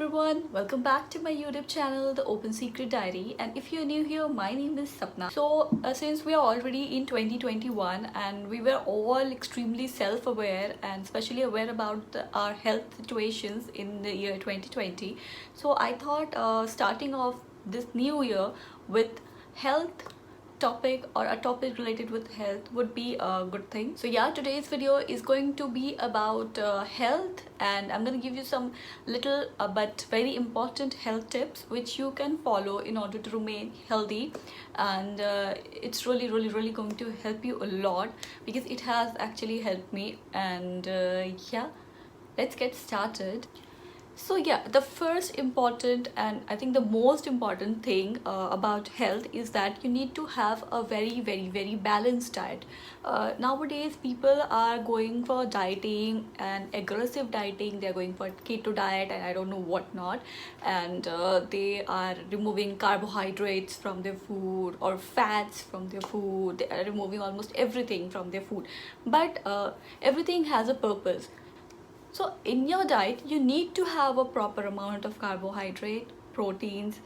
everyone, welcome back to my YouTube channel, The Open Secret Diary. And if you're new here, my name is Sapna. Since we are already in 2021 and we were all extremely self-aware and especially aware about our health situations in the year 2020, so I thought starting off this new year with health topic or a topic related with health would be a good thing. So yeah, today's video is going to be about health, and I'm going to give you some little but very important health tips which you can follow in order to remain healthy. And it's really going to help you a lot because it has actually helped me. And yeah, let's get started. So yeah, the first important and I think the most important thing about health is that you need to have a very balanced diet. Nowadays people are going for dieting and aggressive dieting. They're going for keto diet and I don't know what not, and they are removing carbohydrates from their food or fats from their food. They are removing almost everything from their food, but everything has a purpose. So in your diet, you need to have a proper amount of carbohydrate, proteins,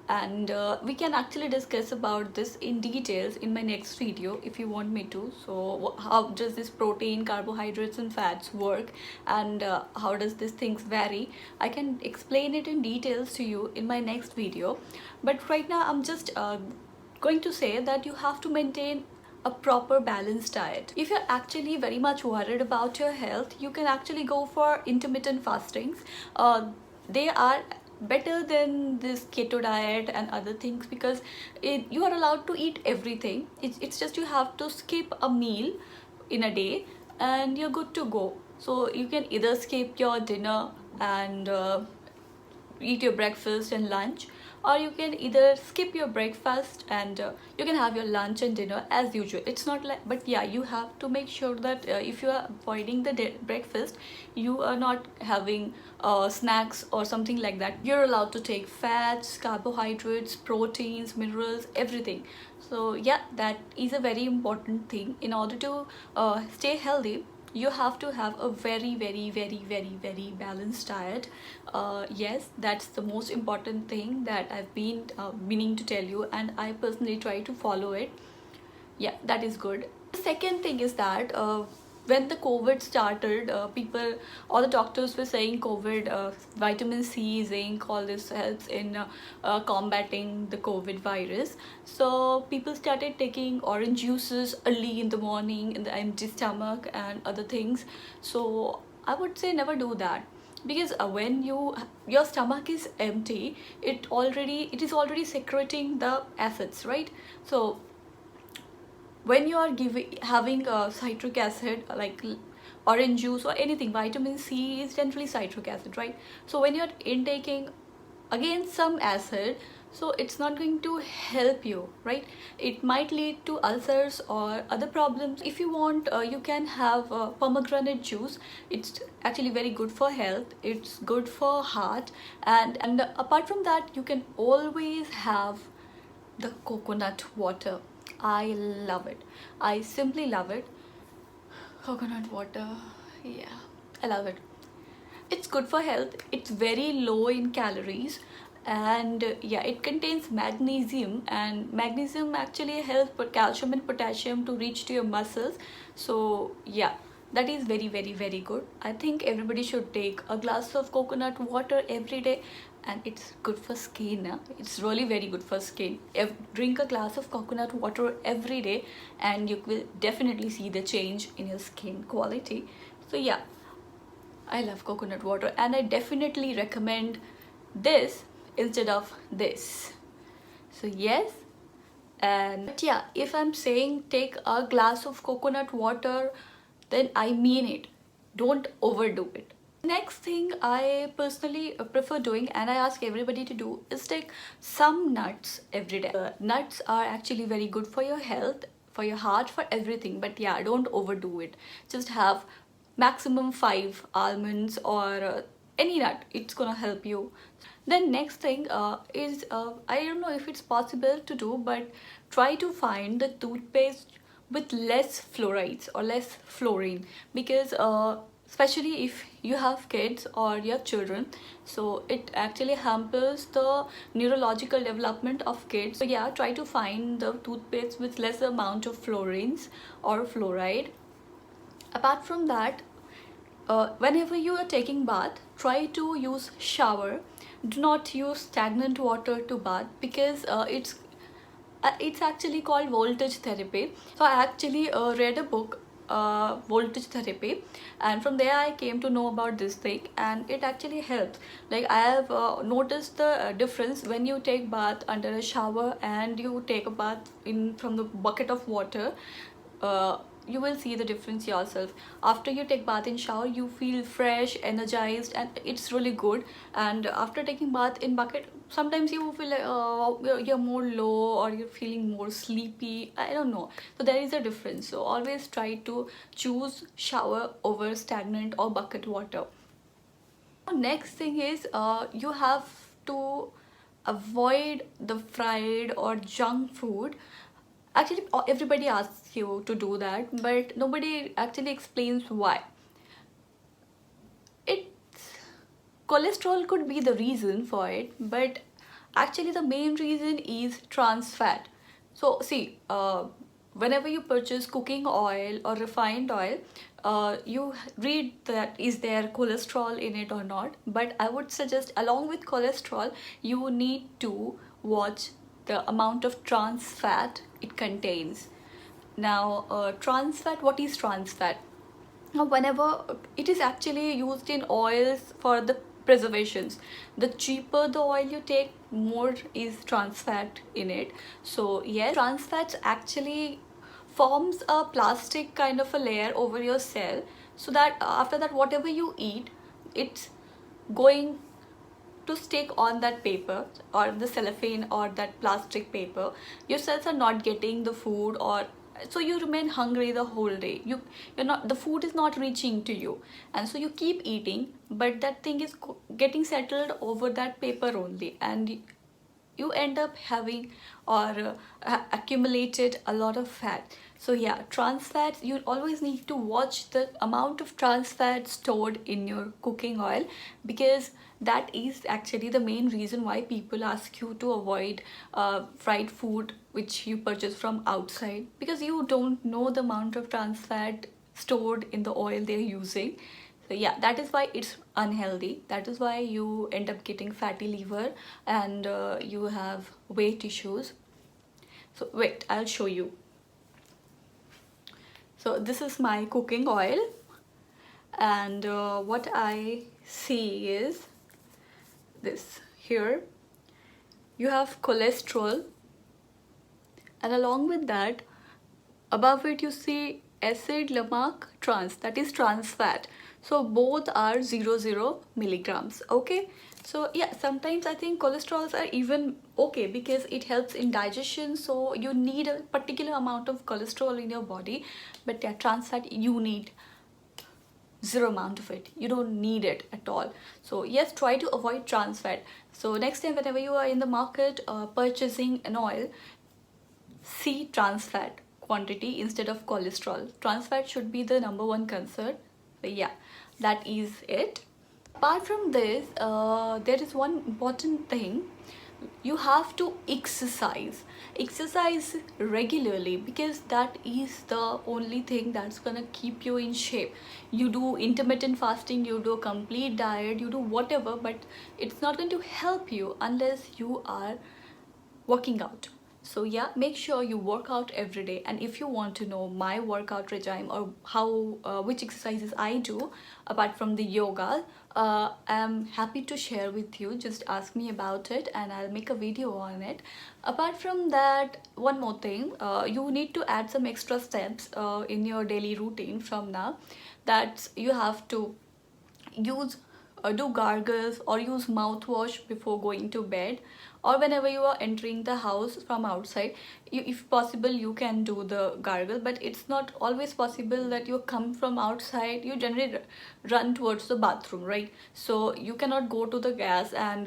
and we can actually discuss about this in details in my next video if you want me to. So how does this protein, carbohydrates and fats work, and how does these things vary? I can explain it in details to you in my next video. But right now I'm just going to say that you have to maintain a proper balanced diet. If you're actually very much worried about your health, you can actually go for intermittent fastings. They are better than this keto diet and other things because you are allowed to eat everything. It's just you have to skip a meal in a day and you're good to go. So you can either skip your dinner and eat your breakfast and lunch, or you can either skip your breakfast and you can have your lunch and dinner as usual. It's not like, but yeah, you have to make sure that if you are avoiding the breakfast, you are not having snacks or something like that. You're allowed to take fats, carbohydrates, proteins, minerals, everything. So yeah, that is a very important thing. In order to stay healthy, you have to have a very balanced diet. Yes, that's the most important thing that I've been meaning to tell you, and I personally try to follow it. Yeah, that is good. The second thing is that when the COVID started, all the doctors were saying COVID, vitamin C, zinc, all this helps in combating the COVID virus. So people started taking orange juices early in the morning in the empty stomach and other things. So I would say never do that, because when your stomach is empty, it is already secreting the acids, right? So when you are having citric acid like orange juice or anything, vitamin C is generally citric acid, right? So when you're intaking again some acid, so it's not going to help you, right? It might lead to ulcers or other problems. If you want, you can have pomegranate juice. It's actually very good for health, it's good for heart, and apart from that, you can always have the coconut water. I love it. I simply love it. Coconut water. Yeah, I love it. It's good for health. It's very low in calories, and yeah, it contains magnesium, and magnesium actually helps but calcium and potassium to reach to your muscles. So yeah, that is very good. I think everybody should take a glass of coconut water every day, and it's good for skin. It's really very good for skin. Drink a glass of coconut water every day and you will definitely see the change in your skin quality. So yeah, I love coconut water and I definitely recommend this instead of this. So yes, and yeah, if I'm saying take a glass of coconut water, then I mean it. Don't overdo it. Next thing I personally prefer doing, and I ask everybody to do, is take some nuts every day. Nuts are actually very good for your health, for your heart, for everything, but yeah, don't overdo it. Just have maximum 5 almonds or any nut. It's gonna help you. Then next thing is I don't know if it's possible to do, but try to find the toothpaste with less fluorides or less fluorine, because especially if you have kids or your children. So it actually hampers the neurological development of kids. So yeah, try to find the toothpaste with less amount of fluorines or fluoride. Apart from that, whenever you are taking bath, try to use shower. Do not use stagnant water to bath, because it's actually called voltage therapy. So I actually read a book, voltage therapy, and from there I came to know about this thing, and it actually helps. Like I have noticed the difference when you take bath under a shower and you take a bath in from the bucket of water. You will see the difference yourself. After you take bath in shower, you feel fresh, energized, and it's really good. And after taking bath in bucket, sometimes you feel like you're more low, or you're feeling more sleepy, I don't know. So there is a difference. So always try to choose shower over stagnant or bucket water. Next thing is, you have to avoid the fried or junk food. Actually, everybody asks you to do that, but nobody actually explains why. It's cholesterol could be the reason for it, but actually the main reason is trans fat. So see, whenever you purchase cooking oil or refined oil, you read that is there cholesterol in it or not. But I would suggest, along with cholesterol, you need to watch the amount of trans fat it contains. Now, trans fat, what is trans fat? Now, whenever it is actually used in oils for the preservations, the cheaper the oil you take, more is trans fat in it. So yes, trans fats actually forms a plastic kind of a layer over your cell, so that after that, whatever you eat, it's going to stick on that paper or the cellophane or that plastic paper. Your cells are not getting the food, or so you remain hungry the whole day. You're not, the food is not reaching to you, and so you keep eating, but that thing is getting settled over that paper only, and you end up having or accumulated a lot of fat. So yeah, trans fats, you always need to watch the amount of trans fat stored in your cooking oil, because that is actually the main reason why people ask you to avoid fried food which you purchase from outside, because you don't know the amount of trans fat stored in the oil they're using. So yeah, that is why it's unhealthy. That is why you end up getting fatty liver, and you have weight issues. So wait, I'll show you. So this is my cooking oil, and what I see is this. Here you have cholesterol, and along with that, above it you see acid lamarck trans, that is trans fat. So both are 0 milligrams. Okay, so yeah, sometimes I think cholesterols are even okay because it helps in digestion, so you need a particular amount of cholesterol in your body. But yeah, trans fat, you need zero amount of it, you don't need it at all. So yes, try to avoid trans fat. So next time whenever you are in the market purchasing an oil, see trans fat quantity instead of cholesterol. Trans fat should be the number one concern. So yeah, that is it. Apart from this, there is one important thing. You have to exercise regularly, because that is the only thing that's gonna keep you in shape. You do intermittent fasting, you do a complete diet, you do whatever, but it's not going to help you unless you are working out. So yeah, make sure you work out every day. And if you want to know my workout regime, or how which exercises I do apart from the yoga, I'm happy to share with you. Just ask me about it and I'll make a video on it. Apart from that, one more thing, you need to add some extra steps in your daily routine from now. That you have to use do gargles or use mouthwash before going to bed, or whenever you are entering the house from outside. If possible, you can do the gargle, but it's not always possible that you come from outside. You generally run towards the bathroom, right? So you cannot go to the gas and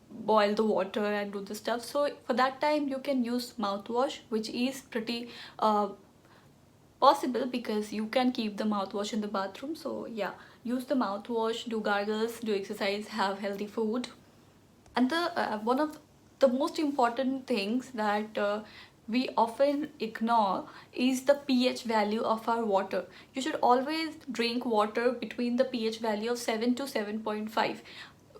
boil the water and do the stuff. So for that time you can use mouthwash, which is pretty possible, because you can keep the mouthwash in the bathroom. So yeah, use the mouthwash, do gargles, do exercise, have healthy food. And the one of the most important things that we often ignore is the pH value of our water. You should always drink water between the pH value of 7 to 7.5.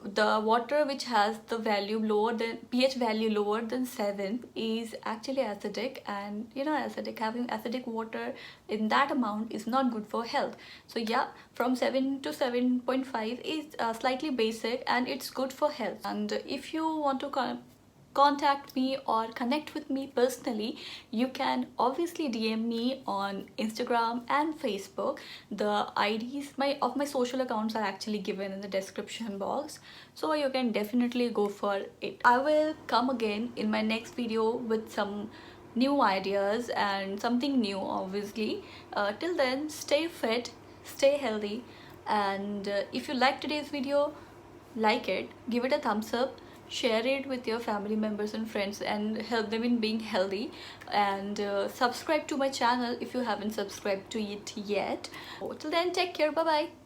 The water which has the value lower than pH value lower than 7 is actually acidic, and you know, having acidic water in that amount is not good for health. So yeah, from 7 to 7.5 is slightly basic and it's good for health. And if you want to contact me or connect with me personally, you can obviously DM me on Instagram and Facebook. The IDs of my social accounts are actually given in the description box, so you can definitely go for it. I will come again in my next video with some new ideas and something new, obviously. Till then, stay fit, stay healthy, and if you like today's video, like it, give it a thumbs up, share it with your family members and friends and help them in being healthy, and subscribe to my channel if you haven't subscribed to it yet. Till then, take care, bye bye.